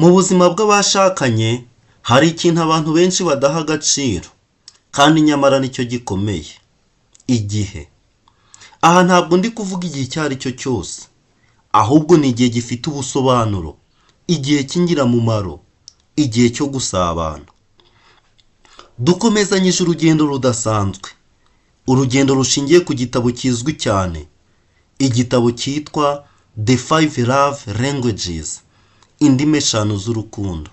Mu buzima bw'abashakanye hari ikintu abantu benshi badaha agaciro kandi nyamara nicyo gikomeye: igihe. Aha ntabwo ndi kuvuga igihe icyo ari cyo cyose, ahubwo ni igihe gifite ubusobanuro, igihe cy'ingirakamaro, igihe cyo gusabana. Dukomezanyije urugendo rudasanzwe, urugendo rushingiye ku gitabo kizwi cyane, igitabo cyitwa The 5 Love Languages, indimi 5 z'urukundo,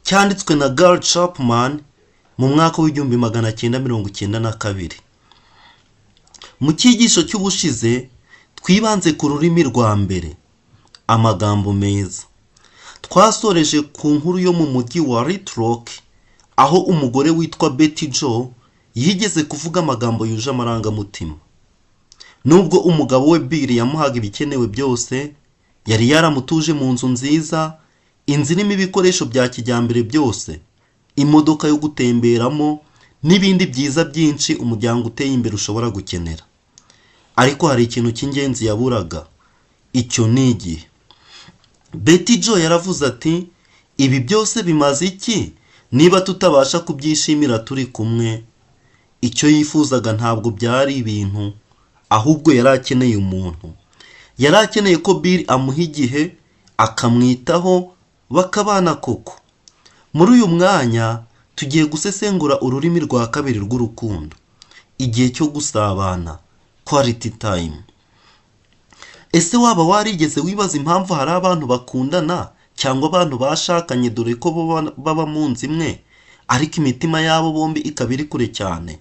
cyanditswe na Gary Chapman mu mwaka w'1992. Mu cyigisho cy'ubushize twibanze ku rurimi rwa mbere, amagambo meza. Twasoreje ku nkuru yo mu mujyi wa Little Rock, aho umugore witwa Betty Jo yigeze kuvuga amagambo yuje amarangamutima. Nubwo umugabo we Bill yamuhaga ibikenewe byose, yari yaramutuje mu nzu nziza, inzu irimo ibikoresho bya kijyambere byose, imodoka yo gutemberamo n'ibindi byiza byinshi umuryango uteye imbere ushobora gukenera. Ariko hari ikintu cy'ingenzi yaburaga, icyo ni igihe. Betty Jo yaravuze ati, ibi byose bimaze iki niba tutabasha kubyishimira turi kumwe? Icyo yifuzaga ntabwo byari ibintu, ahubwo yari akeneye umuntu. Yari akeneye ko Bill amuha igihe, akamwitaho, bakabana koko. Muri uyu mwanya tugiye gusesengura ururimi rwa kabiri rw'urukundo, igihe cyo gusabana, quality time. Ese waba warigeze wibaza impamvu hari abantu bakundana cyangwa abantu bashakanye dore ko baba mu nzu imwe, ariko imitima yabo bombi ikaba iri kure cyane?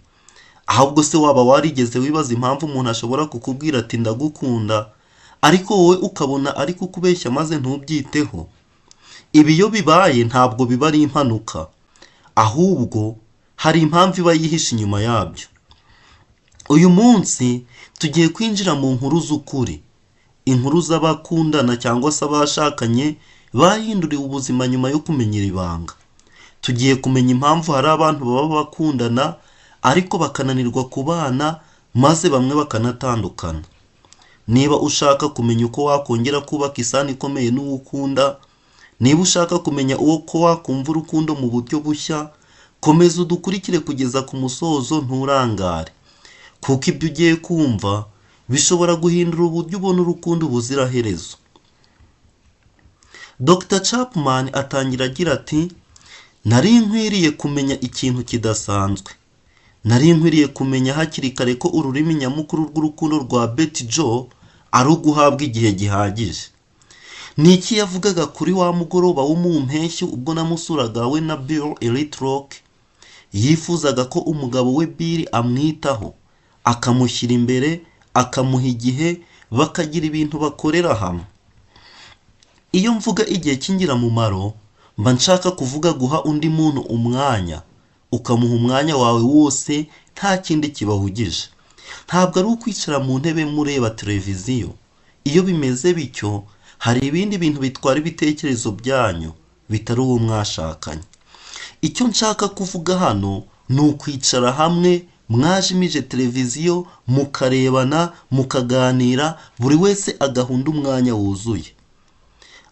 Ahubwo se waba warigeze wibaza impamvu umuntu ashobora kukubwira ati ndagukunda, ariko wowe ukabona ari kukubeshya maze ntubyiteho? Ibi iyo bibaye ntabwo biba ari impanuka, ahubwo hari impamvu iba yihishe inyuma yabyo. Uyu munsi tugiye kwinjira mu nkuru z'ukuri, inkuru z'abakundana cyangwa se abashakanye bahinduriwe ubuzima nyuma yo kumenya iri banga. Tugiye kumenya impamvu hari abantu baba bakundana ariko bakananirwa kubana, maze bamwe bakanatandukana. Niba ushaka kumenya uko wakongera kubaka isano ikomeye n'uwo ukunda, niba ushaka kumenya uko wakumva urukundo mu buryo bushya, komeza udukurikire kugeza ku musozo, nturangare, kuko ibyo ugiye kumva bishobora guhindura uburyo ubona urukundo buziraherezo. Dr. Chapman atangira agira ati, nari nkwiriye kumenya ikintu kidasanzwe. Nari nkwiriye kumenya hakiri kare ko ururimi nyamukuru rw'urukundo rwa Betty Jo ari uguhabwa igihe gihagije. Ni iki yavugaga kuri wa mugoroba wo mu mpeshyi ubwo namusuraga we na Bill Little Rock? Yifuzaga ko umugabo we Bill amwitaho, akamushyira imbere, akamuha igihe, bakagira ibintu bakorera hamwe. Iyo mvuga igihe cy'ingirakamaro, mba nshaka kuvuga guha undi muntu umwanya, ukamuha umwanya wawe wose nta kindi kibahugije. Ntabwo ari ukwicara mu ntebe mureba televiziyo. Iyo bimeze bityo, hari ibindi bintu bitwara ibitekerezo byanyu bitari uwo mwashakanye. Icyo nshaka kuvuga hano ni ukwicara hamwe, mwajimije televiziyo, mukarebana, mukaganira, buri wese agahunda umwanya wuzuye.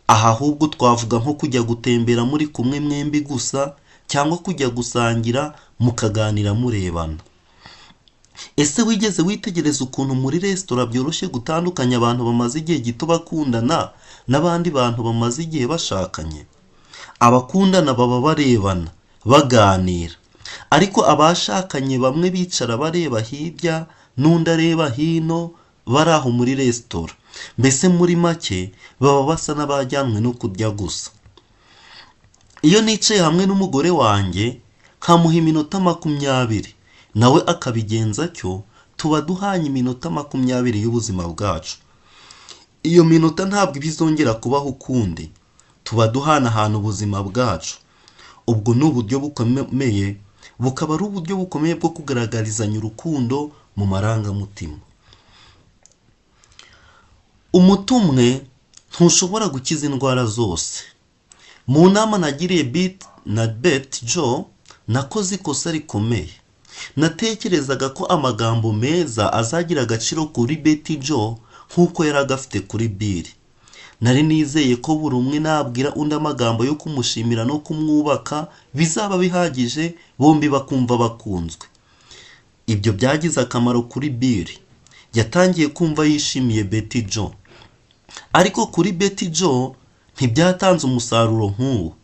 Aha ahubwo twavuga nko kujya gutembera muri kumwe mwembi gusa, cyangwa kujya gusangira mukaganira murebana. Ese wigeze witegereza ukuntu muri resitora byoroshye gutandukanya abantu bamaze igihe gito bakundana n'abandi bantu bamaze igihe bashakanye? Abakundana baba barebana, baganira, ariko abashakanye bamwe bicara bareba hirya n'undi areba hino, bari aho muri resitora. Mbese muri make baba basa n'abajyanwe no kurya gusa. Iyo nicaye hamwe n'umugore wanjye nkamuha iminota 20, nawe akabigenza cyo, tuba duhanye iminota 20 y'ubuzima bwacu. Iyo minota ntabwo bizongera kubaho ukundi, tuba duhana ahantu ubuzima bwacu. Ubwo ni uburyo bukomeye, bukaba ari uburyo bukomeye bwo kugaragarizanya urukundo mu marangamutima. Umuti umwe ntushobora gukiza indwara zose. Mu nama nagiriye Betty Jo, nakoze ikosa rikomeye. Natekerezaga ko amagambo meza azagira agaciro kuri Betty Jo nk'uko yari agafite kuri Bill. nari nizeye ko buri umwe nabwira undi amagambo yo kumushimira no kumwubaka bizaba bihagije bombi bakumva bakunzwe. Ibyo byagize akamaro kuri Bill. Yatangiye kumva yishimiye Betty Joe. Ariko kuri Betty Joe ntibyatanze umusaruro nk'uwo,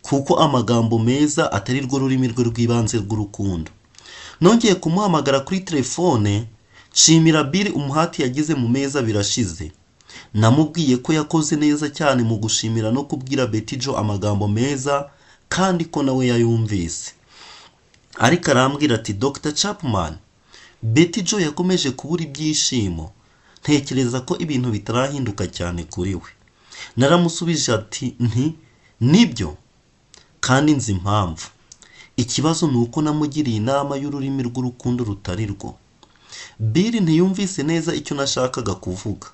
kuko amagambo meza atari rwo rurimi rwe rw'ibanze rw'urukundo. Nongeye kumuhamagara kuri telefone nshimira Bill umuhati yagize mu meza birashize. Namubwiye ko yakoze neza cyane mu gushimira no kubwira Betty Joe amagambo meza kandi ko nawe yayumvise. Ariko arambwira ati Dr. Chapman, Betty Joe yakomeje kubura ibyishimo. Ntekereza ko ibintu bitarahinduka cyane kuri we. Naramusubije ati nibyo kandi nzi impamvu. Ikibazo ni uko namugiriye inama y'ururimi rw'urukundo rutari rwo. Bill ntiyumvise neza icyo nashakaga kuvuga.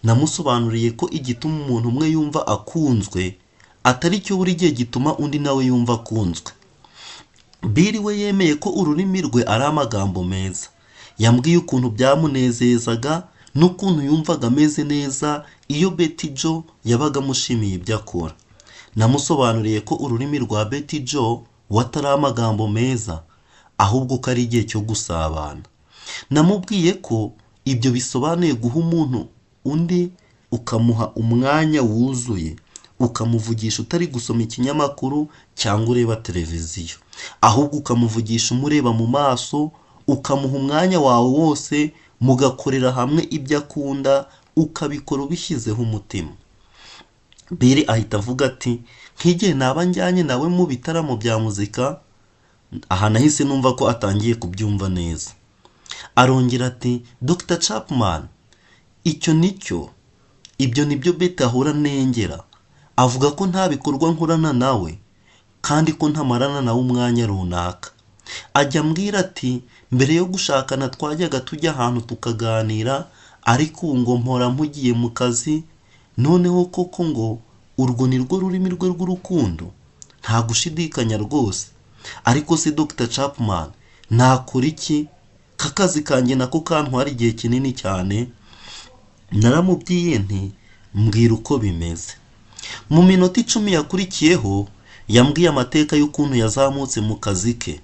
Namusobanuriye ko igituma umuntu umwe yumva akunzwe atari cyo buri gihe gituma undi nawe yumva akunzwe. Bill we yemeye ko ururimi rwe ari amagambo meza. Yambwiye ukuntu byamunezezaga n'ukuntu yumvaga ameze neza iyo Betty Joe yabaga amushimiye ibyo akora. Namusobanuriye ko ururimi rwa Betty Joe watari amagambo meza, ahubwo ko ari igihe cyo gusabana. Namubwiye ko ibyo bisobanuye guha umuntu undi ukamuha umwanya wuzuye, ukamuvugisha utari gusoma ikinyamakuru cyangwa ureba televiziyo, ahubwo ukamuvugisha umureba mu maso, ukamuha umwanya wawe wose, mugakorera hamwe ibyo akunda, ukabikora ubishyizeho umutima. Bill ahita avuga ati nk'igihe naba njyanye nawe mu bitaramo bya muzika. Aha nahise numva ko atangiye kubyumva neza. Arongera ati Dr. Chapman, ibyo nibyo Betty ahora nengera. Avuga ko nta bikorwa nkorana nawe kandi ko ntamarana nawe umwanya runaka. Ajya ambwira ati mbere yo gushakana twajyaga tujya ahantu tukaganira, ariko ubu ngo mpora mpugiye mu kazi. Noneho koko ngo urwo ni rwo rurimi rwe rw'urukundo? Nta gushidikanya rwose. Ariko se Dr. Chapman, nakora iki? Kakazi kanjye nako kantwara igihe kinini cyane. Naramubwiye nti mbwira uko bimeze. Mu minota 10 yakurikiyeho yambwiye amateka y'ukuntu yazamutse mu kazi ke,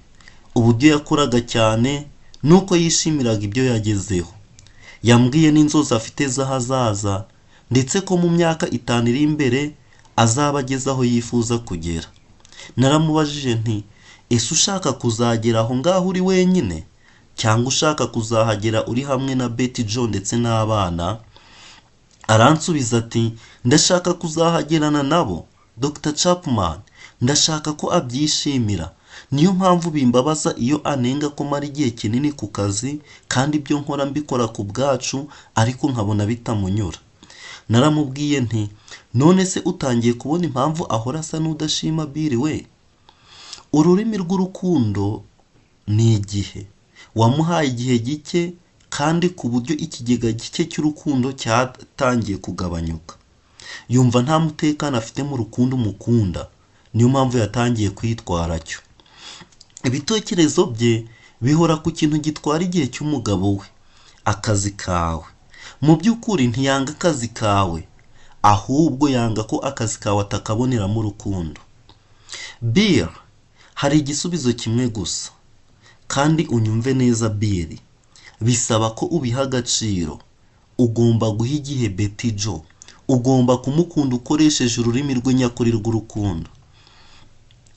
uburyo yakoraga cyane nuko yishimiraga ibyo yagezeho. Yambwiye n'inzozi afite z'ahazaza, ndetse ko mu myaka 5 iri imbere azaba ageze aho yifuza kugera. Naramubajije nti ese ushaka kuzagera aho ngaho uri wenyine cyangwa ushaka kuzahagera uri hamwe na Betty Joe ndetse n'abana? Aransubiza ati ndashaka kuzahagerana nabo Dr. Chapman, ndashaka ko abyishimira. Niyo mpamvu bimbabaza iyo anenga ko mara igihe kinini ku kazi kandi ibyo nkora mbikora ku bwacu, ariko nkabona bitamunyura. Naramubwiye nti none se utangiye kubona impamvu ahora asa n'udashima Bill we? Ururimi rw'urukundo ni igihe. Wamuhaye igihe gike kandi ku buryo ikigega gike cy'urukundo cyatangiye kugabanyuka. Yumva nta mutekano afite mu rukundo umukunda, niyo mpamvu yatangiye kwitwara cyo. Ibitekerezo bye bihora ku kintu gitwara igihe cy'umugabo we, akazi kawe. Mu by'ukuri ntiyanga akazi kawe, ahubwo yanga ko akazi kawe atakaboneramo urukundo. Bill, hari igisubizo kimwe gusa, kandi unyumve neza Bill, bisaba ko ubiha agaciro. Ugomba guha igihe Betty Joe, ugomba kumukunda ukoresheje ururimi rwe nyakuri rw'urukundo.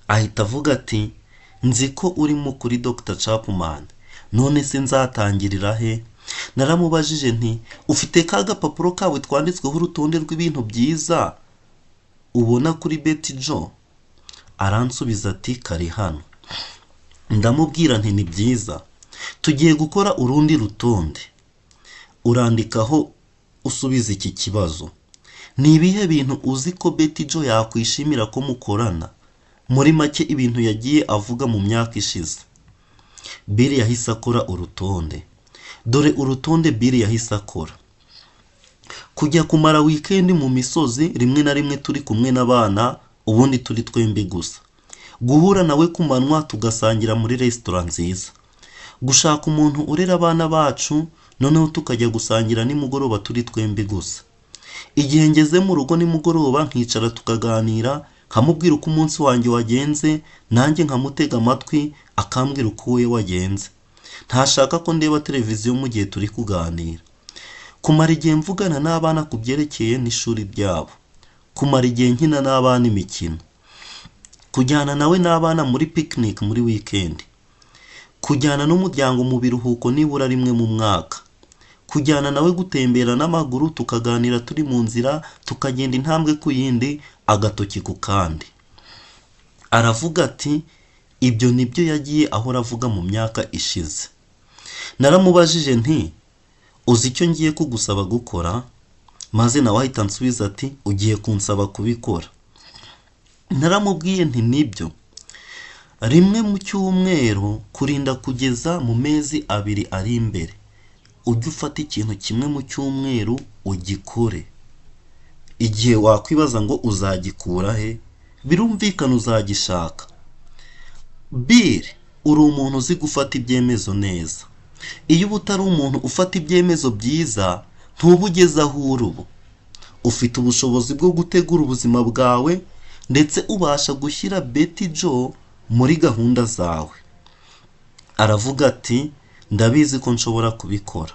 Ahita avuga ati nzi ko urimo kuri Dr. Chapman, none se nzatangirira he? Naramubajije nti ufite ka gapapuro kawe twanditsweho urutonde rw'ibintu byiza ubona kuri Betty Joe? Aransubiza ati kari hano. Ndamubwira nti ni byiza, tugiye gukora urundi rutonde. Urandikaho usubiza iki kibazo: ni ibihe bintu uzi ko Betty Joe yakwishimira ko mukorana? Muri make ibintu yagiye avuga mu myaka ishize. Bill yahise akora urutonde. Dore urutonde Bill yahise akora: kujya kumara weekend mu misozi, rimwe na rimwe turi kumwe n'abana, ubundi turi twembi gusa. Guhura nawe ku manywa tugasangira muri restaurant nziza. Gushaka umuntu urera abana bacu, noneho tukajya gusangira nimugoroba turi twembi gusa. igihe ngeze mu rugo nimugoroba nkicara tukaganira, nkamubwira uko umunsi wanjye wagenze, nanjye nkamutega amatwi akambwira uko we wagenze. Ntashaka ko ndeba televiziyo mu gihe turi kuganira. Kumara igihe mvugana n'abana ku byerekeye n'ishuri ryabo, kumara igihe nkina n'abana imikino, kujyana nawe n'abana muri picnic muri weekend, kujyana n'umuryango mu biruhuko nibura rimwe mu mwaka, kujyana nawe gutembera n'amaguru tukaganira turi mu nzira, tukagenda intambwe ku yindi, agatoki ku kandi. Aravuga ati ibyo nibyo yagiye ahora avuga mu myaka ishize. Naramubajije nti uzi icyo ngiye kugusaba gukora? Maze nawe ahita ansubiza ati ugiye kunsaba kubikora. Naramubwiye nti nibyo, rimwe mu cyumweru kurinda kugeza mu mezi 2 ari imbere, ujye ufata ikintu kimwe mu cyumweru ugikore. Igihe wakwibaza ngo uzagikura he, birumvikana uzagishaka. Bill, uri umuntu uzi gufata ibyemezo neza. Iyo uba utari umuntu ufata ibyemezo byiza, ntuba ugeze aho uri ubu. Ufite ubushobozi bwo gutegura ubuzima bwawe, ndetse ubasha gushyira Betty Joe muri gahunda zawe. Aravuga ati ndabizi ko nshobora kubikora.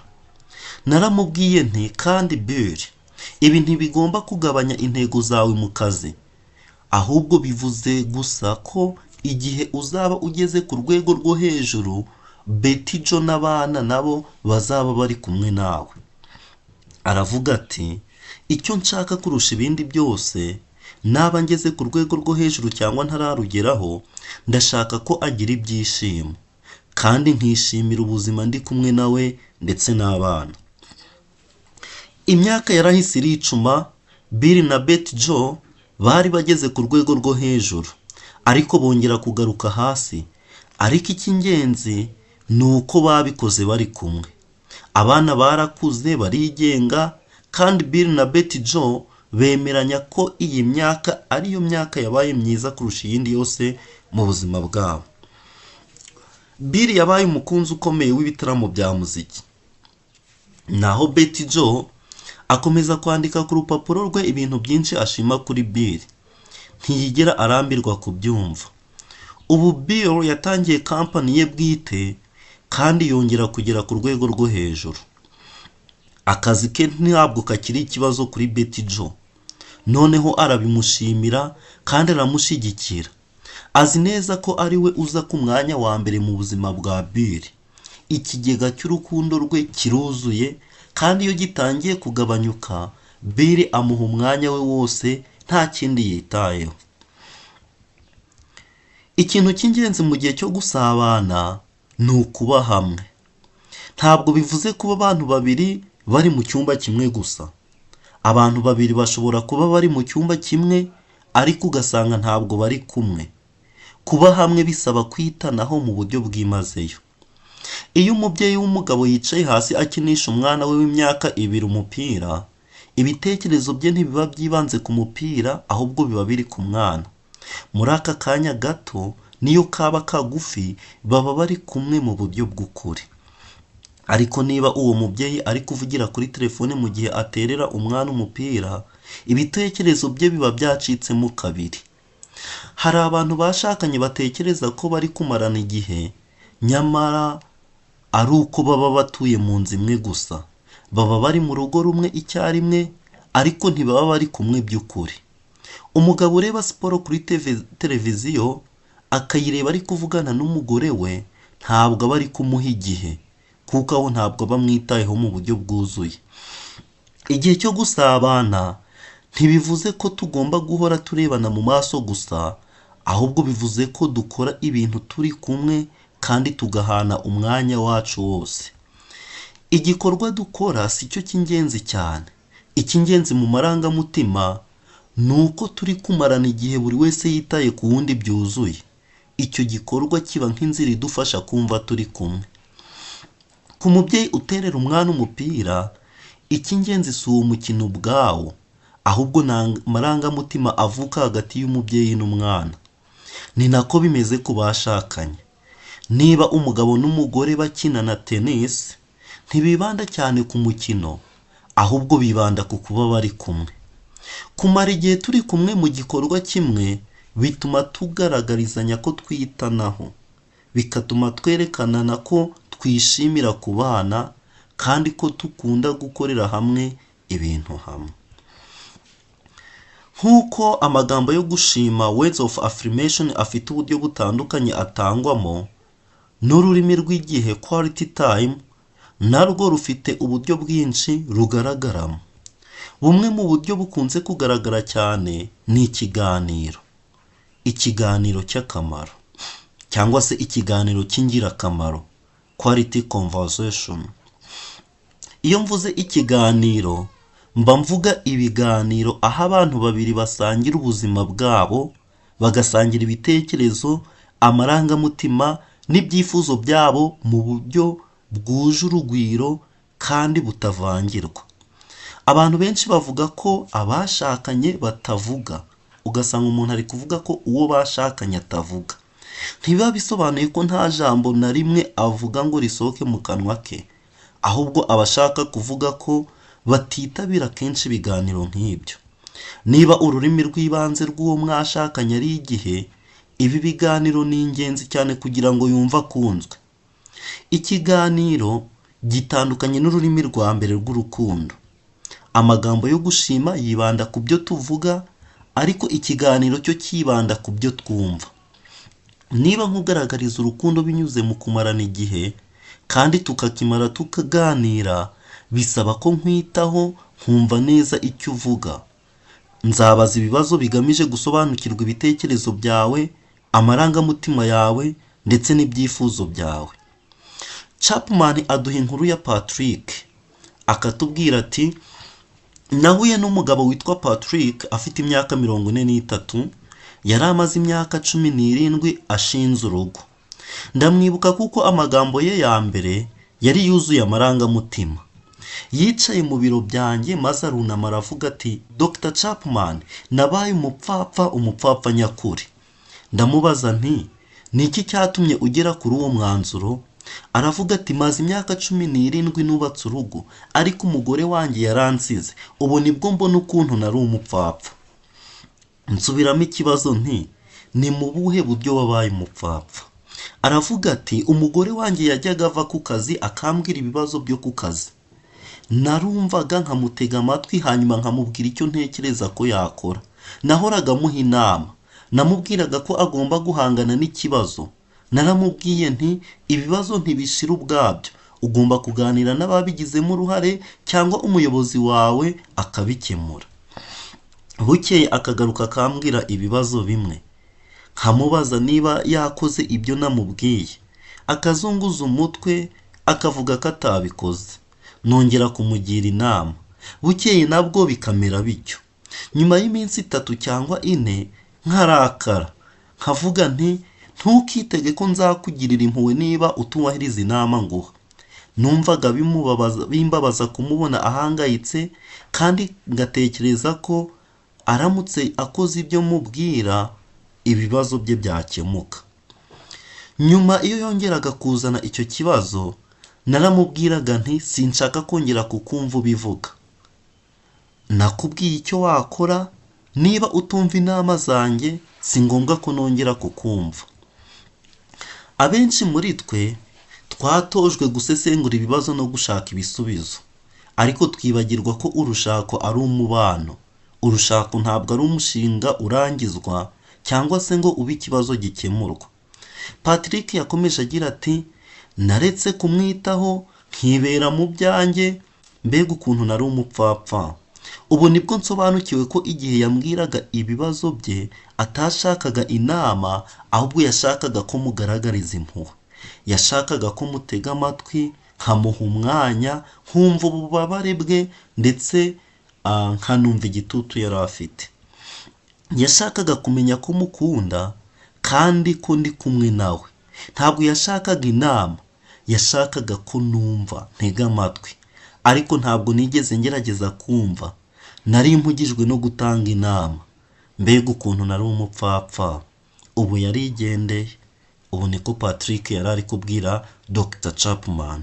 Naramubwiye nti kandi Bill, ibi ntibigomba kugabanya intego zawe mu kazi, ahubwo bivuze gusa ko igihe uzaba ugeze ku rwego rwo hejuru, Betty Joe n'abana nabo bazaba bari kumwe nawe. Aravuga ati icyo nshaka kurusha ibindi byose, naba ngeze ku rwego rwo hejuru cyangwa ntararugeraho, ndashaka ko agira ibyishimo, kandi nkishimira ubuzima ndi kumwe nawe ndetse n'abana. Imyaka yarahise iricuma, Bill na Betty Joe bari bageze ku rwego rwo hejuru, ariko bongera kugaruka hasi. Ariko icy'ingenzi ni uko babikoze bari kumwe. Abana barakuze barigenga, kandi Bill na Betty Joe bemeranya ko iyi myaka ariyo myaka yabaye myiza kurusha iyindi yose mu buzima bwabo. Bill yabaye umukunzi ukomeye w'ibitaramo bya muziki, naho Betty Joe akomeza kwandika ku rupapuro rwe ibintu byinshi ashima kuri Bill. Ntiyigera arambirwa kubyumva. Ubu Bill yatangiye kampani ye bwite, kandi yongera kugera ku rwego rwo hejuru. Akazi ke ntabwo kakiri ikibazo kuri Betty Joe. Noneho arabimushimira kandi aramushyigikira. Azi neza ko ari we uza ku mwanya wa mbere mu buzima bwa Bill. Ikigega cy'urukundo rwe kiruzuye, kandi iyo gitangiye kugabanyuka, Bill amuha umwanya we wose nta kindi yitayeho. Ikintu cy'ingenzi mu gihe cyo gusabana ni ukuba hamwe. Ntabwo bivuze kuba abantu babiri bari mu cyumba kimwe gusa. Abantu babiri bashobora kuba bari mu cyumba kimwe, ariko ugasanga ntabwo bari kumwe. Kuba hamwe bisaba kwitanaho mu buryo bwimazeyo. Iyo umubyeyi w'umugabo yicaye hasi akinisha umwana we w'imyaka 2 umupira, ibitekerezo bye ntibiba byibanze ku mupira, ahubwo biba biri ku mwana. Muri aka kanya gato, niyo kaba kagufi, baba bari kumwe mu buryo bw'ukuri. Ariko niba uwo mubyeyi ari kuvugira kuri telefone mu gihe aterera umwana umupira, ibitekerezo bye biba byacitsemo kabiri. Hari abantu bashakanye batekereza ko bari kumarana igihe, nyamara ari uko baba batuye mu nzu imwe gusa. Baba bari mu rugo rumwe icyarimwe, ariko ntibaba bari kumwe by'ukuri. Umugabo ureba siporo kuri televiziyo, akayireba ari kuvugana n'umugore we, ntabwo aba ari kumuha igihe, kuko aho ntabwo bamwitayeho mu buryo bwuzuye. Igihe cyo gusabana ntibivuze ko tugomba guhora turebana mu maso gusa, ahubwo bivuze ko dukora ibintu turi kumwe, kandi tugahana umwanya wacu wose. Igikorwa dukora si cyo cy'ingenzi cyane. Icy'ingenzi mu marangamutima ni uko turi kumarana igihe buri wese yitaye ku wundi byuzuye. Icyo gikorwa kiba nk'inzira idufasha kumva turi kumwe. Ku mubyeyi uterera umwana umupira, icy'ingenzi si uwo mukino ubwawo, ahubwo ni amarangamutima avuka hagati y'umubyeyi n'umwana. Ni nako bimeze ku bashakanye. Niba umugabo n'umugore bakina na tennis, ntibibanda cyane ku mukino, ahubwo bibanda ku kuba bari kumwe. Kumara igihe turi kumwe mu gikorwa kimwe bituma tugaragarizanya ko twitanaho, bikatuma twerekanana ko twishimira kubana kandi ko dukunda gukorera hamwe ibintu hamwe. Nk'uko amagambo yo gushima words of affirmation afite uburyo butandukanye atangwamo, n'ururimi rw'igihe quality time narwo rufite uburyo bwinshi rugaragaramo. Bumwe mu buryo bukunze kugaragara cyane ni ikiganiro cy'akamaro cyangwa se ikiganiro cy'ingirakamaro, quality conversation. Iyo mvuze ikiganiro mba mvuga ibiganiro aho abantu babiri basangira ubuzima bwabo, bagasangira ibitekerezo, amarangamutima n'ibyifuzo byabo mu buryo bwuje urugwiro kandi butavangirwa. Abantu benshi bavuga ko abashakanye batavuga, ugasanga umuntu ari kuvuga ko uwo bashakanye atavuga. Ntibiba bisobanuye ko nta jambo na rimwe avuga ngo risohoke mu kanwa ke, ahubwo abashaka kuvuga ko batitabira kenshi ibiganiro nk'ibyo. Niba ururimi rw'ibanze rw'uwo mwashakanye ari igihe, ibi biganiro ni ingenzi cyane kugira ngo yumve akunzwe. Ikiganiro gitandukanye n'ururimi rwa mbere rw'urukundo. Amagambo yo gushima yibanda ku byo tuvuga, ariko ikiganiro cyo kibanda ku byo twumva. Niba nkugaragariza urukundo binyuze mu kumarana igihe kandi tukakimara tukaganira, bisaba ko nkwitaho nkumva neza icyo uvuga. Nzabaza ibibazo bigamije gusobanukirwa ibitekerezo byawe, amarangamutima yawe ndetse n'ibyifuzo byawe. Chapman aduha inkuru ya Patrick akatubwira ati, nahuye n'umugabo witwa Patrick afite imyaka 43, yari amaze imyaka 17 ashinze urugo. Ndamwibuka kuko amagambo ye ya mbere yari yuzuye amarangamutima. Yicaye mu biro byanjye maze arunama aravuga ati, Dr. Chapman, nabaye umupfapfa nyakuri. Ndamubaza nti, niki cyatumye ugera kuri uwo mwanzuro? Aravuga ati, maze imyaka 17 nubatse urugo, ariko umugore wanjye yaransize. Ubu nibwo mbona ukuntu nari umupfapfa. Nsubiramo ikibazo nti, ni mu buhe buryo wabaye umupfapfa? Aravuga ati, umugore wanjye yajyaga ava ku kazi akambwira ibibazo byo ku kazi. Narumvaga nkamutega amatwi, hanyuma nkamubwira icyo ntekereza ko yakora. Nahoraga muha inama, namubwiraga ko agomba guhangana n'ikibazo. Naramubwiye nti, ibibazo ntibishira ubwabyo, ugomba kuganira n'ababigizemo uruhare cyangwa umuyobozi wawe akabikemura. Bukeye akagaruka akambwira ibibazo bimwe, nkamubaza niba yakoze ibyo namubwiye. Akazunguza umutwe akavuga ko atabikoze. Nongera kumugira inama. Bukeye nabwo bikamera bityo. Nyuma y'iminsi 3 cyangwa 4 nkarakara, nkavuga nti, ntukitege ko nzakugirira impuhwe niba utubahiriza inama nguha. Numvaga bimbabaza kumubona ahangayitse, kandi ngatekereza ko aramutse akoze ibyo mubwira ibibazo bye byakemuka. Nyuma iyo yongeraga kuzana icyo kibazo, naramubwiraga nti, sinshaka kongera kukumva ubivuga. Nakubwiye icyo wakora, niba utumva inama zanjye si ngombwa ko nongera kukumva. Abenshi muri twe twatojwe gusesengura ibibazo no gushaka ibisubizo, ariko twibagirwa ko urushako ari umubano. Urushako ntabwo ari umushinga urangizwa cyangwa se ngo ube ikibazo gikemurwa. Patrick yakomeje agira ati, naretse kumwitaho nkibera mu byanjye, mbega ukuntu nari umupfapfa. Ubu nibwo nsobanukiwe ko igihe yambwiraga ibibazo bye atashakaga inama, ahubwo yashakaga ko mugaragariza impuhwe. Yashakaga ko mutega amatwi, nkamuha umwanya, nkumva ububabare bwe ndetse nkanumva igitutu yari afite. Yashakaga kumenya ko mukunda kandi ko ndi kumwe nawe. Ntabwo yashakaga inama, yashakaga ko numva, ntega amatwi. Ariko ntabwo nigeze ngerageza kumva, nari mpugijwe no gutanga inama. Mbega ukuntu nari umupfapfa. Ubu yarigendeye. Ubu niko Patrick yari ari kubwira Dr. Chapman.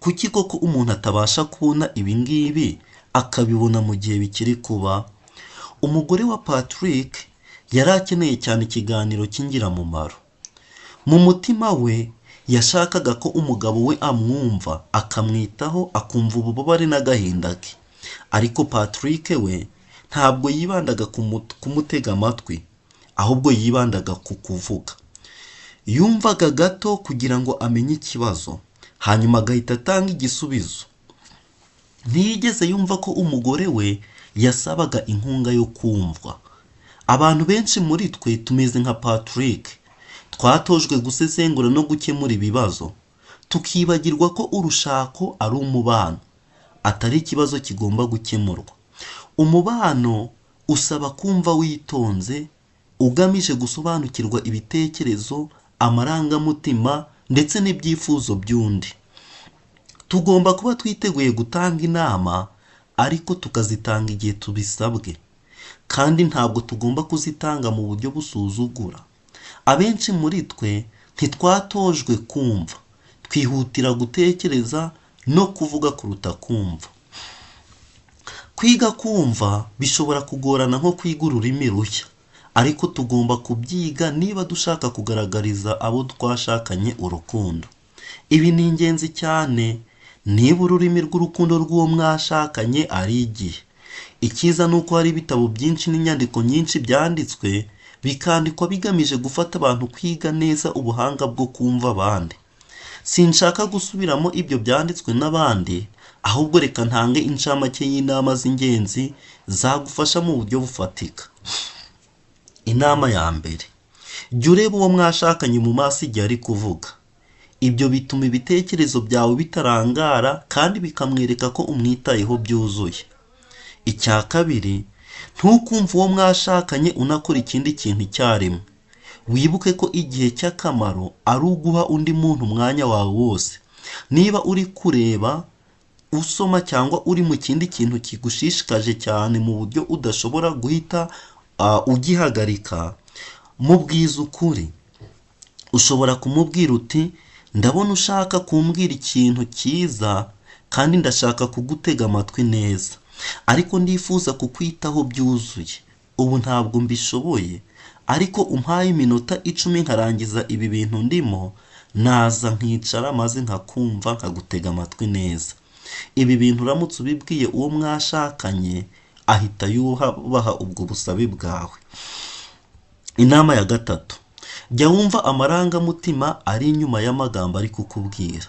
kuki koko umuntu atabasha kubona ibi ngibi akabibona mu gihe bikiri kuba? Umugore wa Patrick yari akeneye cyane ikiganiro cy'ingirakamaro. Mu mutima we yashakaga ko umugabo we amwumva, akamwitaho, akumva ububabare n'agahinda ke. Ariko Patrick we ntabwo yibandaga kumutega amatwi, ahubwo yibandaga ku kuvuga. Yumvaga gato kugira ngo amenye ikibazo, hanyuma agahita atanga igisubizo. Ntiyigeze yumva ko umugore we yasabaga inkunga yo kumvwa. Abantu benshi muri twe tumeze nka Patrick, twatojwe gusesengura no gukemura ibibazo, tukibagirwa ko urushako ari umubano, atari ikibazo kigomba gukemurwa. Umubano usaba kumva witonze, ugamije gusobanukirwa ibitekerezo, amarangamutima ndetse n'ibyifuzo by'undi. Tugomba kuba twiteguye gutanga inama, ariko tukazitanga igihe tubisabwe, kandi ntabwo tugomba kuzitanga mu buryo busuzugura. Abenshi muri twe ntitwatojwe kumva, twihutira gutekereza no kuvuga kuruta kumva. Kwiga kumva bishobora kugorana nko kwiga ururimi rushya, ariko tugomba kubyiga niba dushaka kugaragariza abo twashakanye urukundo. Ibi ni ingenzi cyane niba ururimi rw'urukundo rw'uwo mwashakanye ari igihe. Icyiza ni uko hari ibitabo byinshi n'inyandiko nyinshi byanditswe, bikandikwa bigamije gufata abantu kwiga neza ubuhanga bwo kumva abandi. Sinshaka gusubiramo ibyo byanditswe n'abandi, ahubwo reka ntange incamake y'inama z'ingenzi zagufasha mu buryo bufatika. Inama ya mbere: jya ureba uwo mwashakanye mu maso igihe ari kuvuga. Ibyo bituma ibitekerezo byawe bitarangara kandi bikamwereka ko umwitayeho byuzuye. Icya kabiri, ntukumve uwo mwashakanye unakora ikindi kintu icyarimwe. Wibuke ko igihe cy'akamaro ari uguha undi muntu umwanya wawe wose. Niba uri kureba, usoma cyangwa uri mu kindi kintu kigushishikaje cyane mu buryo udashobora guhita ugihagarika, mubwize ukuri. Ushobora kumubwira uti, ndabona ushaka kumbwira ikintu cyiza kandi ndashaka kugutega amatwi neza, ariko ndifuza kukwitaho byuzuye. Ubu ntabwo mbishoboye, ariko umpaye iminota 10 nkarangiza ibi bintu ndimo, naza nkicara maze nkakumva nkagutega amatwi neza. Ibi bintu uramutse ubibwiye uwo mwashakanye, ahita yubaha ubwo busabe bwawe. Inama ya gatatu: jya wumva amarangamutima ari inyuma y'amagambo ari kukubwira.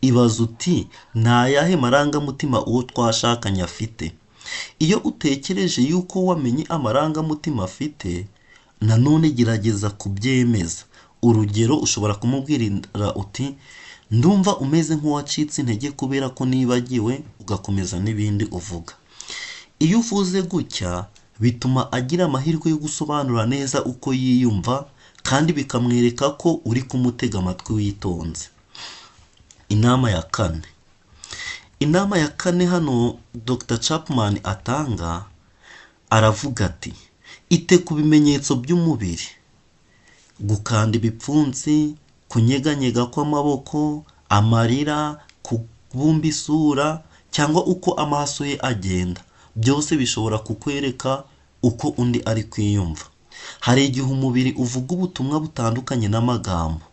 Ibaza uti, ni ayahe marangamutima uwo twashakanye afite? Iyo utekereje yuko wamenye amarangamutima afite, nanone gerageza kubyemeza. Urugero, ushobora kumubwira uti, ndumva umeze nk'uwacitse intege kubera ko nibagiwe, ugakomeza n'ibindi uvuga. Iyo uvuze gutya, bituma agira amahirwe yo gusobanura neza uko yiyumva, kandi bikamwereka ko uri kumutega amatwi witonze. Inama ya kane: inama ya kane hano Dr. Chapman atanga, aravuga ati, ite ku bimenyetso by'umubiri: gukanda ibipfunsi, kunyeganyega kw'amaboko, amarira, kubumba isura, cyangwa uko amaso ye agenda. Byose bishobora kukwereka uko undi ari kwiyumva. Hari igihe umubiri uvuga ubutumwa butandukanye n'amagambo.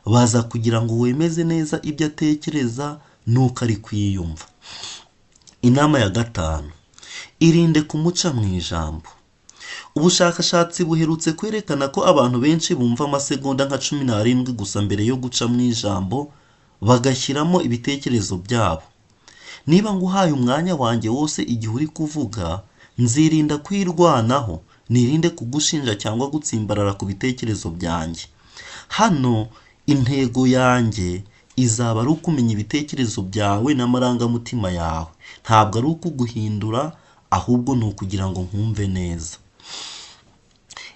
Baza kugira ngo wemeze neza ibyo atekereza nuko ari kwiyumva. Inama ya gatanu: irinde kumuca mu ijambo. Ubushakashatsi buherutse kwerekana ko abantu benshi bumva amasegonda nka 17 gusa mbere yo guca mu ijambo, bagashyiramo ibitekerezo byabo. Niba nguhaye umwanya wanjye wose igihe uri kuvuga, nzirinda kwirwanaho, nirinde kugushinja cyangwa gutsimbarara ku bitekerezo byanjye. Hano intego yanjye izaba ari ukumenya ibitekerezo byawe n'amarangamutima yawe, ntabwo ari ukuguhindura, ahubwo ni ukugira ngo nkumve neza.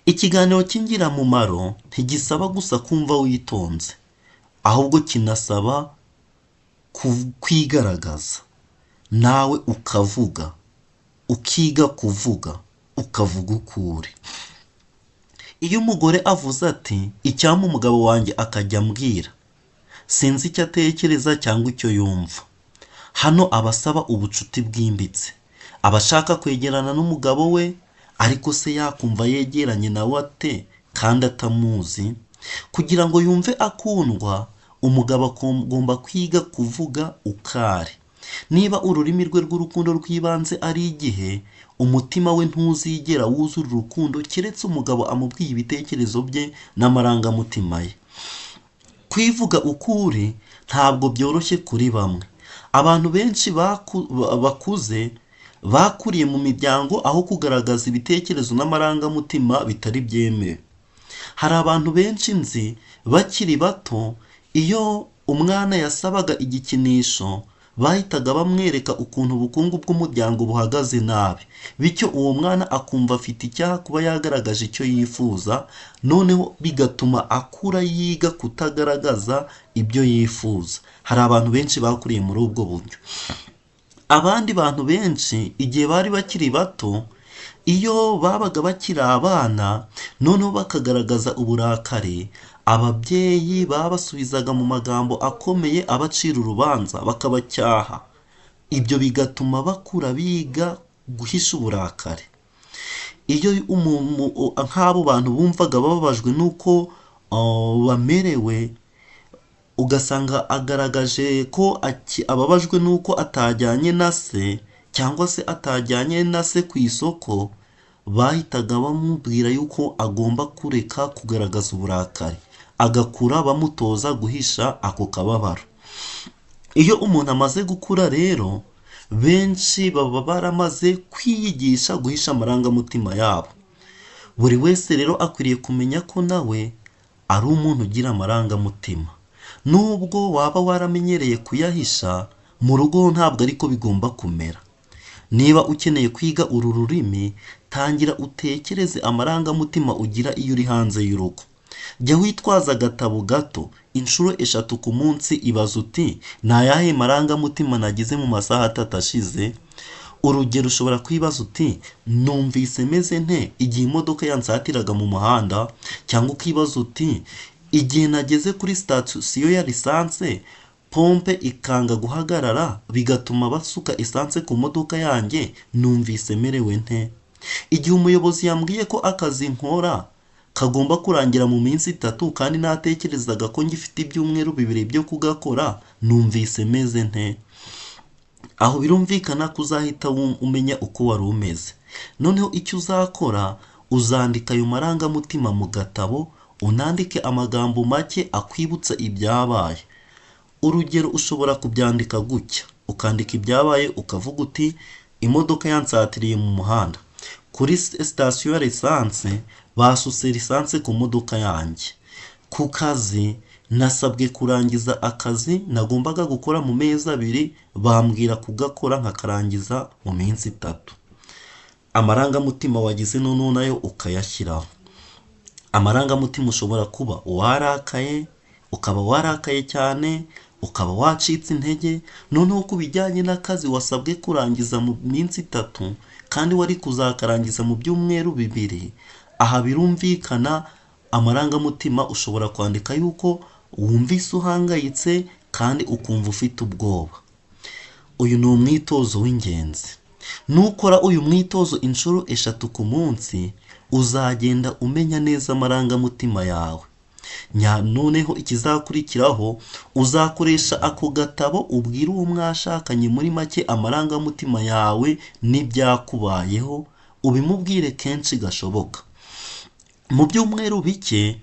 Ikiganiro cy'ingirakamaro ntigisaba gusa kumva witonze, ahubwo kinasaba kwigaragaza. Nawe ukavuga, ukiga kuvuga, ukavuga ukuri. Iyo umugore avuze ati, icyampa umugabo wanjye akajya ambwira, sinzi icyo atekereza cyangwa icyo yumva, hano abasaba ubucuti bwimbitse, abashaka kwegerana n'umugabo we ariko se yakumva yegeranye nawe ate kandi atamuzi. Kugira ngo yumve akundwa, umugabo agomba kwiga kuvuga ukari. Niba ururimi rwe rw'urukundo rw'ibanze ari igihe, umutima we ntuzigera wuzura urukundo keretse umugabo amubwiye ibitekerezo bye n'amarangamutima ye. Kwivuga ukuri ntabwo byoroshye kuri bamwe. Abantu benshi bakuze bakuriye mu miryango aho kugaragaza ibitekerezo n'amarangamutima bitari byemewe. Hari abantu benshi nzi bakiri bato, iyo umwana yasabaga igikinisho bahitaga bamwereka ukuntu ubukungu bw'umuryango buhagaze nabi, bityo uwo mwana akumva afite icyaha kuba yagaragaje icyo yifuza, noneho bigatuma akura yiga kutagaragaza ibyo yifuza. Hari abantu benshi bakuriye muri ubwo buryo. Abandi bantu benshi igihe bari bakiri bato, iyo babaga bakiri abana noneho bakagaragaza uburakari, ababyeyi babasubizaga mu magambo akomeye abacira urubanza bakabacyaha. Ibyo bigatuma bakura biga guhisha uburakari. Iyo nk'abo bantu bumvaga bababajwe n'uko bamerewe, ugasanga agaragaje ko ababajwe n'uko atajyanye na se cyangwa se atajyanye na se ku isoko, bahitaga bamubwira yuko agomba kureka kugaragaza uburakari, agakura bamutoza guhisha ako kababaro. Iyo umuntu amaze gukura rero, benshi baba baramaze kwiyigisha guhisha amarangamutima yabo. Buri wese rero akwiriye kumenya ko nawe ari umuntu ugira amarangamutima. Nubwo waba waramenyereye kuyahisha, mu rugo ntabwo ariko bigomba kumera. Niba ukeneye kwiga uru rurimi, tangira utekereze amarangamutima ugira iyo uri hanze y'urugo. Jya witwaza agatabo gato inshuro 3 ku munsi, ibaza uti ni ayahe marangamutima nagize mu masaha 3 ashize. Urugero, ushobora kwibaza uti numvise meze nte igihe imodoka yansatiraga mu muhanda, cyangwa ukibaza uti igihe nageze kuri sitasiyo ya lisanse pompe ikanga guhagarara bigatuma basuka esanse ku modoka yanjye, numvise merewe nte. Igihe umuyobozi yambwiye ko akazi nkora kagomba kurangira mu minsi 3 kandi natekerezaga ko ngifite ibyumweru 2 byo kugakora, numvise meze nte. Aho birumvikana kuzahita umenya uko wari umeze. Noneho icyo uzakora, uzandika ayo marangamutima mu gatabo, unandike amagambo make akwibutsa ibyabaye. Urugero, ushobora kubyandika gutya, ukandika ibyabaye ukavuga uti imodoka yansatiriye mu muhanda, kuri sitasiyo ya lisanse basuse lisanse ku modoka yanjye, ku kazi nasabwe kurangiza akazi nagombaga gukora mu mezi 2, bambwira kugakora nkakarangiza mu minsi 3. Amarangamutima wagize noneho nayo ukayashyiraho. Amarangamutima ushobora kuba warakaye, ukaba warakaye cyane, ukaba wacitse intege, noneho ku bijyanye n'akazi wasabwe kurangiza mu minsi 3 kandi wari kuzakarangiza mu byumweru 2. Aha birumvikana amarangamutima ushobora kwandika yuko wumvise uhangayitse kandi ukumva ufite ubwoba. Uyu ni umwitozo w'ingenzi. Nukora uyu mwitozo inshuro 3 ku munsi, uzagenda umenya neza amarangamutima yawe. Noneho ikizakurikiraho, uzakoresha ako gatabo ubwira uwo mwashakanye muri make amarangamutima yawe n'ibyakubayeho, ubimubwire kenshi gashoboka. Mu byumweru bike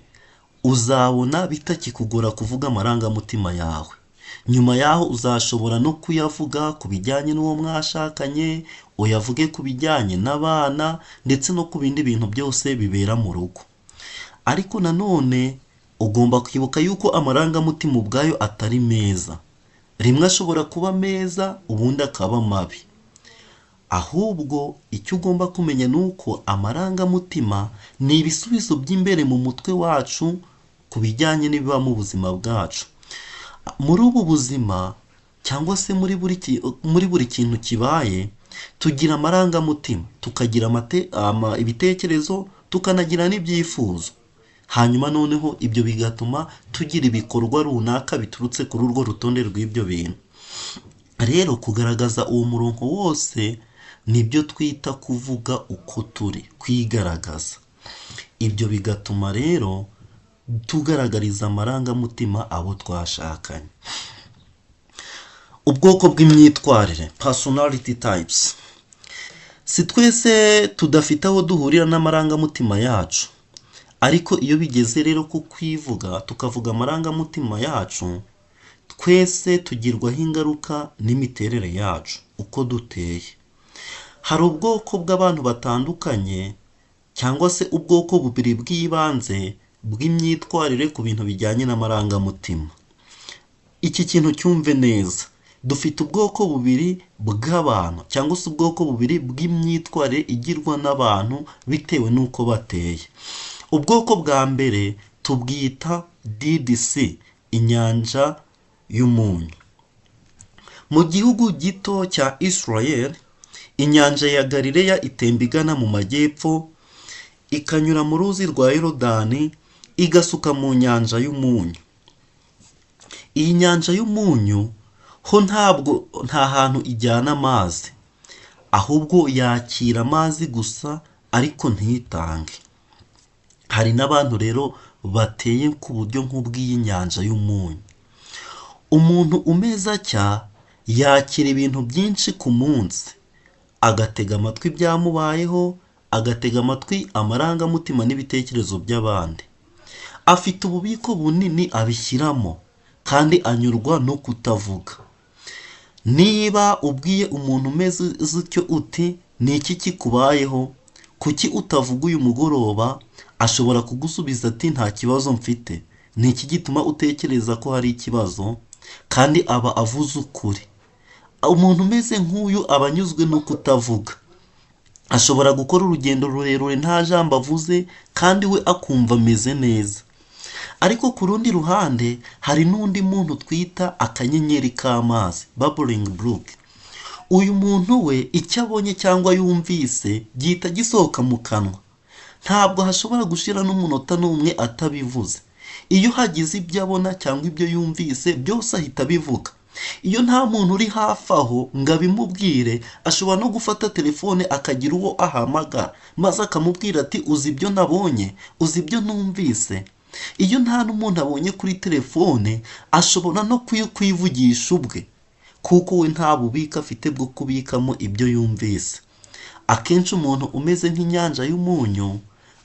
uzabona bitakikugora kuvuga amarangamutima yawe. Nyuma yaho uzashobora no kuyavuga ku bijyanye n'uwo mwashakanye, uyavuge ku bijyanye n'abana ndetse no ku bindi bintu byose bibera mu rugo. Ariko nanone ugomba kwibuka yuko amarangamutima ubwayo atari meza. Rimwe ashobora kuba meza ubundi akaba mabi. Ahubwo icyo ugomba kumenya nuko amarangamutima ni ibisubizo by'imbere mu mutwe wacu ku bijyanye n'ibiba mu buzima bwacu. Muri ubu buzima cyangwa se muri buri kintu kibaye, tugira amarangamutima, tukagira ibitekerezo, tukanagira n'ibyifuzo. Hanyuma noneho ibyo bigatuma tugira ibikorwa runaka biturutse kuri urwo rutonde rw'ibyo bintu. rero kugaragaza uwo murongo wose nibyo twita kuvuga uko turi, kwigaragaza. Ibyo bigatuma rero tugaragariza amarangamutima abo twashakanye. Ubwoko bw'imyitwarire, personality types. Si twese tudafite aho duhurira n'amarangamutima yacu, ariko iyo bigeze rero ku kwivuga tukavuga amarangamutima yacu, twese tugirwaho ingaruka n'imiterere yacu uko duteye. Hari ubwoko bw'abantu batandukanye cyangwa se ubwoko bubiri bw'ibanze bw'imyitwarire ku bintu bijyanye n'amarangamutima. Iki kintu cyumve neza, dufite ubwoko bubiri bw'abantu cyangwa se ubwoko bubiri bw'imyitwarire igirwa n'abantu bitewe n'uko bateye. Ubwoko bwa mbere tubwita DDC, inyanja y'umunyu. Mu gihugu gito cya Israel, inyanja ya Galileya itemba igana mu majyepfo, ikanyura mu ruzi rwa Yorodani, igasuka mu nyanja y'umunyu. Iyi nyanja y'umunyu ho nta hantu ijyana amazi, ahubwo yakira amazi gusa ariko ntitange. Hari n'abantu rero bateye ku buryo nk'ubw'iyi nyanja y'umunyu. Umuntu umeze atya yakira ibintu byinshi ku munsi, agatega amatwi ibyamubayeho, agatega amatwi amarangamutima n'ibitekerezo by'abandi. Afite ububiko bunini abishyiramo kandi anyurwa no kutavuga. Niba ubwiye umuntu umeze utyo uti ni iki kikubayeho, kuki utavuga uyu mugoroba, ashobora kugusubiza ati nta kibazo mfite. Ni iki gituma utekereza ko hari ikibazo? Kandi aba avuze ukuri. Umuntu umeze nk'uyu aba anyuzwe no kutavuga. Ashobora gukora urugendo rurerure nta jambo avuze kandi we akumva ameze neza. Ariko ku rundi ruhande hari n'undi muntu twita akanyenyeri k'amazi, bubbling brook. Uyu muntu we icyo abonye cyangwa yumvise gihita gisohoka mu kanwa. Ntabwo hashobora gushira n'umunota n'umwe atabivuze. Iyo hagize ibyo abona cyangwa ibyo yumvise byose ahita abivuga. Iyo nta muntu uri hafi aho ngo abimubwire, ashobora no gufata telefone akagira uwo ahamagara maze akamubwira ati uzi ibyo nabonye, uzi ibyo numvise. Iyo nta n'umuntu abonye kuri telefone, ashobora no kwivugisha ubwe kuko we nta bubiko afite bwo kubikamo ibyo yumvise. Akenshi umuntu umeze nk'inyanja y'umunyu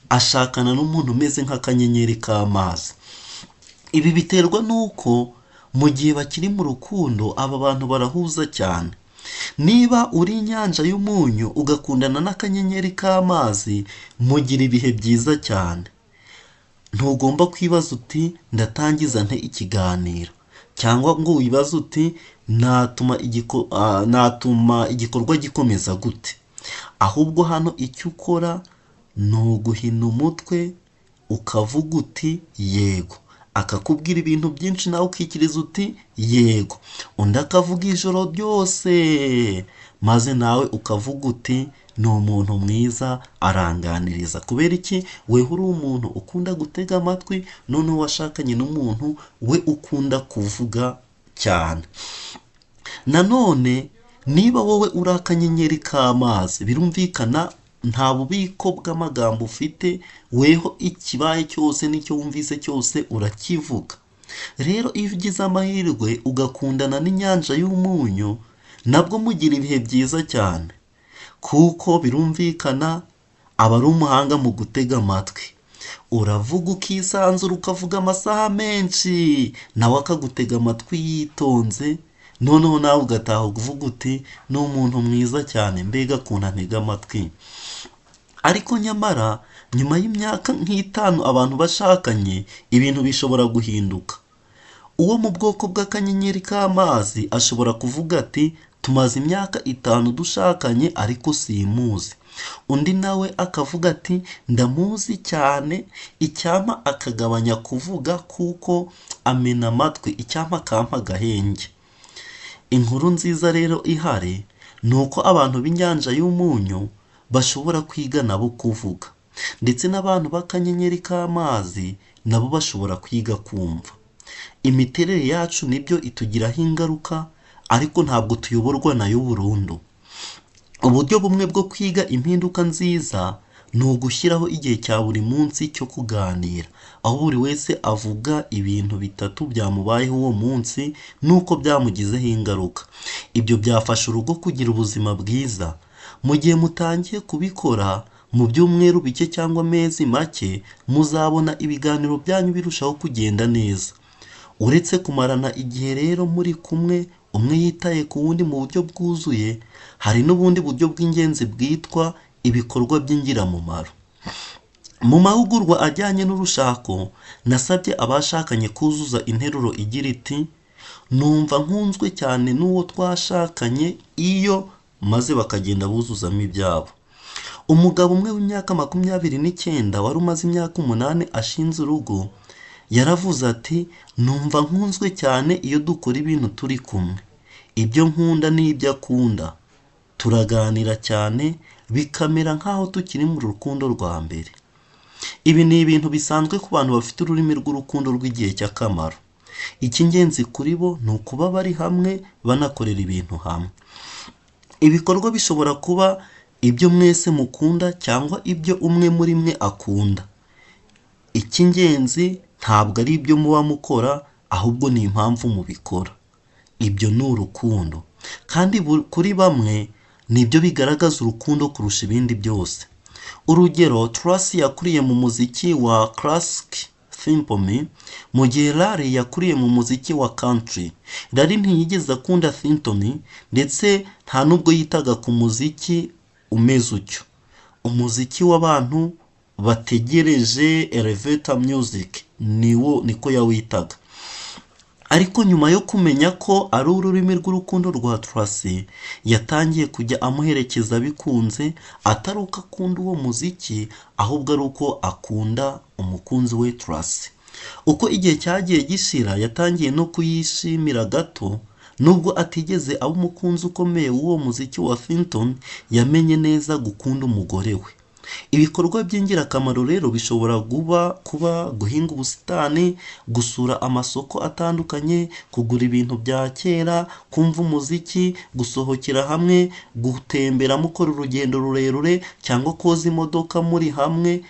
ashakana n'umuntu umeze nk'akanyenyeri k'amazi. Ibi biterwa n'uko mu gihe bakiri mu rukundo aba bantu barahuza cyane. Niba uri inyanja y'umunyu ugakundana n'akanyenyeri k'amazi, mugira ibihe byiza cyane. Ntugomba kwibaza uti ndatangiza nte ikiganiro, cyangwa ngo wibaze uti natuma igikorwa gikomeza gute. Ahubwo hano icyo ukora ni uguhina umutwe ukavuga uti yego, akakubwira ibintu byinshi nawe ukikiriza uti yego, undi akavuga ijoro ryose maze nawe ukavuga uti ni umuntu mwiza aranganiriza. Kubera iki? Wewe uri umuntu ukunda gutega amatwi, noneho washakanye n'umuntu we ukunda kuvuga cyane. Nanone niba wowe uri akanyenyeri k'amazi, birumvikana nta bubiko bw'amagambo ufite, weho ikibaye cyose n'icyo wumvise cyose urakivuga. Rero iyo ugize amahirwe ugakundana n'inyanja y'umunyu, nabwo mugira ibihe byiza cyane kuko birumvikana aba ari umuhanga mu gutega amatwi. Uravuga ukisanzura ukavuga amasaha menshi, nawe akagutega amatwi yitonze, noneho nawe ugataha uvuga uti ni umuntu mwiza cyane, mbega ukuntu antega amatwi. Ariko nyamara nyuma y'imyaka nk'itanu abantu bashakanye, ibintu bishobora guhinduka. Uwo mu bwoko bw'akanyenyeri k'amazi ashobora kuvuga ati tumaze imyaka 5 dushakanye ariko simuzi. Undi nawe akavuga ati ndamuzi cyane, icyampa akagabanya kuvuga kuko amena amatwi, icyampa akampa agahenge. Inkuru nziza rero ihari ni uko abantu b'inyanja y'umunyu bashobora kwiga nabo kuvuga, ndetse n'abantu b'akanyenyeri k'amazi nabo bashobora kwiga kumva. Imiterere yacu nibyo itugiraho ingaruka, ariko ntabwo tuyoborwa nayo burundu. Uburyo bumwe bwo kwiga impinduka nziza ni ugushyiraho igihe cya buri munsi cyo kuganira, aho buri wese avuga ibintu bitatu byamubayeho uwo munsi n'uko byamugizeho ingaruka. Ibyo byafasha urugo kugira ubuzima bwiza. Mu gihe mutangiye kubikora mu byumweru bike cyangwa amezi make, muzabona ibiganiro byanyu birushaho kugenda neza. Uretse kumarana igihe rero muri kumwe, umwe yitaye ku wundi mu buryo bwuzuye, hari n'ubundi buryo bw'ingenzi bwitwa ibikorwa by'ingirakamaro. Mu mahugurwa ajyanye n'urushako, nasabye abashakanye kuzuza interuro igira iti numva nkunzwe cyane n'uwo twashakanye, iyo maze bakagenda buzuzamo ibyabo. Umugabo umwe w'imyaka 29 wari umaze imyaka 8 ashinze urugo yaravuze ati numva nkunzwe cyane iyo dukora ibintu turi kumwe. Ibyo nkunda n'ibyo akunda, turaganira cyane bikamera nk'aho tukiri mu rukundo rwa mbere. Ibi ni ibintu bisanzwe ku bantu bafite ururimi rw'urukundo rw'igihe cy'akamaro. Icy'ingenzi kuri bo ni ukuba bari hamwe banakorera ibintu hamwe. Ibikorwa bishobora kuba ibyo mwese mukunda cyangwa ibyo umwe muri mwe akunda. Icy'ingenzi ntabwo ari ibyo muba mukora, ahubwo ni impamvu mubikora. Ibyo ni urukundo, kandi kuri bamwe nibyo bigaragaza urukundo kurusha ibindi byose. Urugero, Tracy yakuriye mu muziki wa classic symphony, mu gihe Larry yakuriye mu muziki wa country. Larry ntiyigeze akunda symphony, ndetse nta nubwo yitaga ku muziki umeze utyo. Umuziki w'abantu bategereje elevator music niko yawitaga. Ariko nyuma yo kumenya ko ari ururimi rw'urukundo rwa Tracy, yatangiye kujya amuherekeza bikunze, atari uko akunda uwo muziki, ahubwo ari uko akunda umukunzi we Tracy. Uko igihe cyagiye gishira, yatangiye no kuyishimira gato. Nubwo atigeze aba umukunzi ukomeye w'uwo muziki wa Finton, yamenye neza gukunda umugore we. Ibikorwa by'ingirakamaro rero bishobora kuba guhinga ubusitani, gusura amasoko atandukanye, kugura ibintu bya kera, kumva umuziki, gusohokera hamwe, gutembera mukora urugendo rurerure, cyangwa koza imodoka muri hamwe.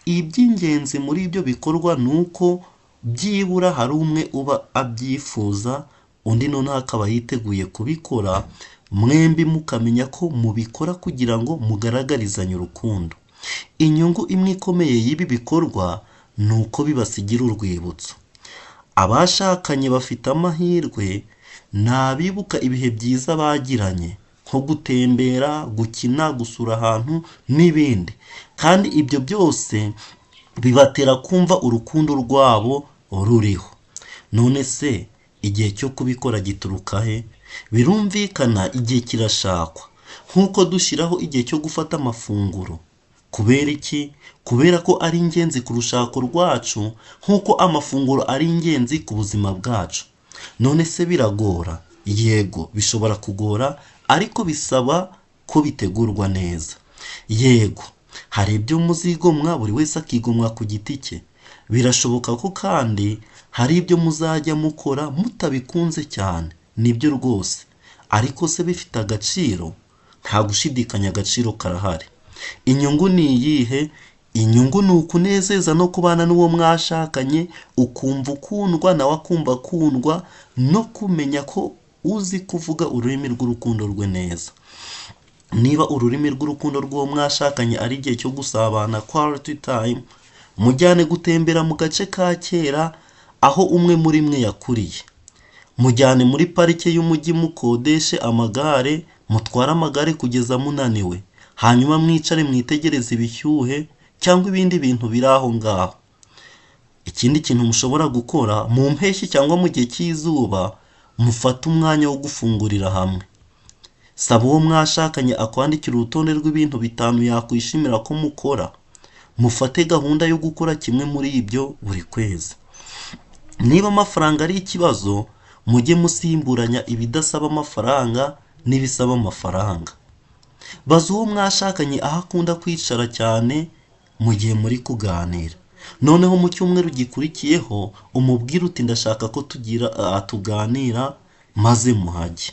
Iby'ingenzi muri ibyo bikorwa ni uko byibura hari umwe uba abyifuza, undi noneho akaba yiteguye kubikora, mwembi mukamenya ko mubikora kugira ngo mugaragarizanye urukundo. Inyungu imwe ikomeye y'ibi bikorwa ni uko bibasigira urwibutso. Abashakanye bafite amahirwe n'abibuka ibihe byiza bagiranye, nko gutembera, gukina, gusura ahantu n'ibindi, kandi ibyo byose bibatera kumva urukundo rwabo ruriho. None se igihe cyo kubikora gituruka he? Birumvikana igihe kirashakwa, nk'uko dushyiraho igihe cyo gufata amafunguro. Kubera iki? Kubera ko ari ingenzi ku rushako rwacu, nk'uko amafunguro ari ingenzi ku buzima bwacu. None se biragora? Yego, bishobora kugora, ariko bisaba ko bitegurwa neza. Yego, hari ibyo muzigomwa buri wese akigomwa ku giti cye. Birashoboka ko kandi hari ibyo muzajya mukora mutabikunze cyane. Nibyo rwose, ariko se bifite agaciro? Nta gushidikanya agaciro karahari. Inyungu ni iyihe? Inyungu ni ukunezeza no kubana n'uwo mwashakanye, ukumva ukundwa nawe akumva akundwa, no kumenya ko uzi kuvuga ururimi rw'urukundo rwe neza. Niba ururimi rw'urukundo rw'uwo mwashakanye ari igihe cyo gusabana, quality time, mujyane gutembera mu gace ka kera aho umwe muri mwe yakuriye. Mujyane muri parike y'umujyi, mukodeshe amagare, mutware amagare kugeza munaniwe, hanyuma mwicare mwitegereze ibishyuhe cyangwa ibindi bintu biri aho ngaho. Ikindi kintu mushobora gukora mu mpeshyi cyangwa mu gihe cy'izuba, mufate umwanya wo gufungurira hamwe. Saba uwo mwashakanye akwandikira urutonde rw'ibintu 5 yakwishimira ko mukora. Mufate gahunda yo gukora kimwe muri ibyo buri kwezi. Niba amafaranga ari ikibazo, mujye musimburanya ibidasaba amafaranga n'ibisaba amafaranga. Baza uwo mwashakanye aho akunda kwicara cyane mu gihe muri kuganira. Noneho mu cyumweru gikurikiyeho umubwire uti ndashaka ko tuganira, maze muhajye.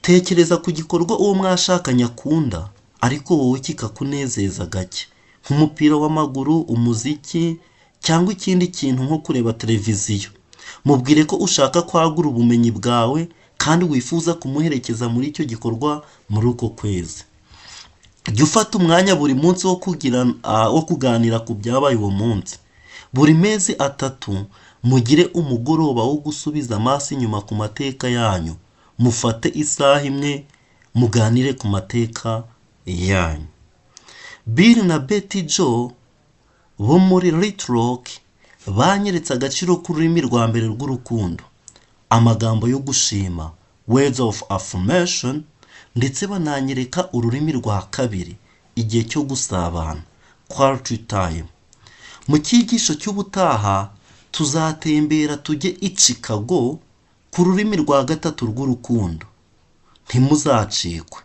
tekereza ku gikorwa uwo mwashakanye akunda ariko wowe kikakunezeza gake, nk'umupira w'amaguru, umuziki cyangwa ikindi kintu nko kureba televiziyo. Mubwire ko ushaka kwagura ubumenyi bwawe kandi wifuza kumuherekeza muri icyo gikorwa muri uko kwezi. Jya ufata umwanya buri munsi wo kuganira ku byabaye uwo munsi. Buri mezi 3 mugire umugoroba wo gusubiza amaso inyuma ku mateka yanyu. Mufate isaha imwe muganire ku mateka yanyu. Bill na Betty Joe bo muri Litrock banyeretse agaciro k'ururimi rwa mbere rw'urukundo, amagambo yo gushima, words of affirmation, ndetse bananyereka ururimi rwa kabiri, igihe cyo gusabana, quality time. Mu cyigisho cy'ubutaha tuzatembera tujye i Chicago ku rurimi rwa 3 rw'urukundo. Ntimuzacikwe.